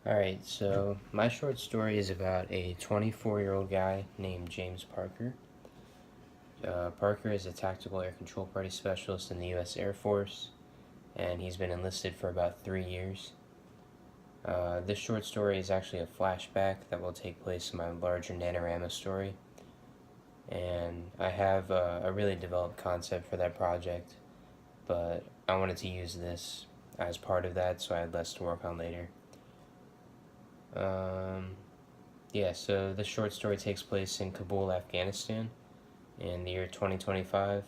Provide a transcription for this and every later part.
Alright, so my short story is about a 24-year-old guy named James Parker. Parker is a tactical air control party specialist in the U.S. Air Force, and he's been enlisted for about 3 years. This short story is actually a flashback that will take place in my larger NaNoWriMo story, and I have a really developed concept for that project, but I wanted to use this as part of that so I had less to work on later. So this short story takes place in Kabul, Afghanistan in the year 2025.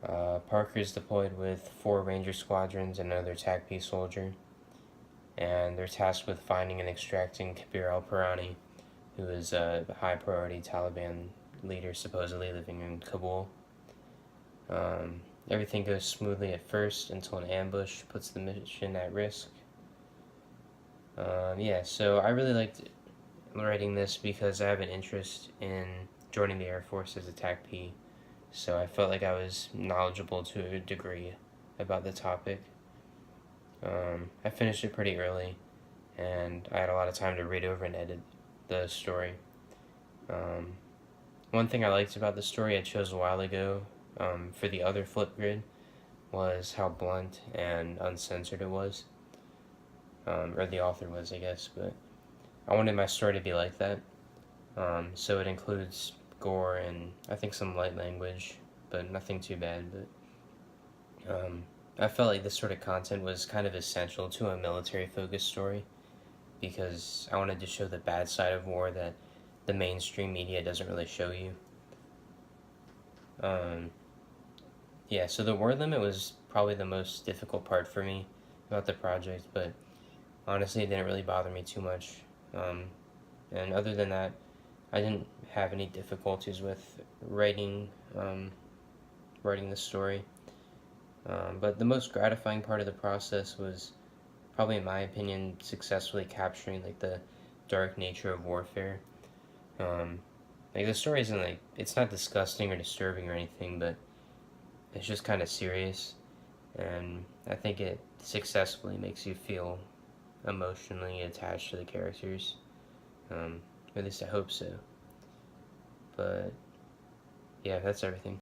Parker is deployed with 4 Ranger squadrons and another TACP soldier, and they're tasked with finding and extracting Kabir al-Pirani, who is a high priority Taliban leader supposedly living in Kabul. Everything goes smoothly at first until an ambush puts the mission at risk. So I really liked writing this because I have an interest in joining the Air Force as a TACP, so I felt like I was knowledgeable to a degree about the topic. I finished it pretty early, and I had a lot of time to read over and edit the story. One thing I liked about the story I chose a while ago for the other Flipgrid was how blunt and uncensored it was. Or the author was, I guess, but I wanted my story to be like that. So it includes gore and I think some light language, but nothing too bad. But I felt like this sort of content was kind of essential to a military-focused story because I wanted to show the bad side of war that the mainstream media doesn't really show you. So the word limit was probably the most difficult part for me about the project, but honestly, it didn't really bother me too much. And other than that, I didn't have any difficulties with writing the story. But the most gratifying part of the process was probably, in my opinion, successfully capturing like the dark nature of warfare. The story isn't like, it's not disgusting or disturbing or anything, but it's just kind of serious, and I think it successfully makes you feel emotionally attached to the characters. At least I hope so. But yeah, that's everything.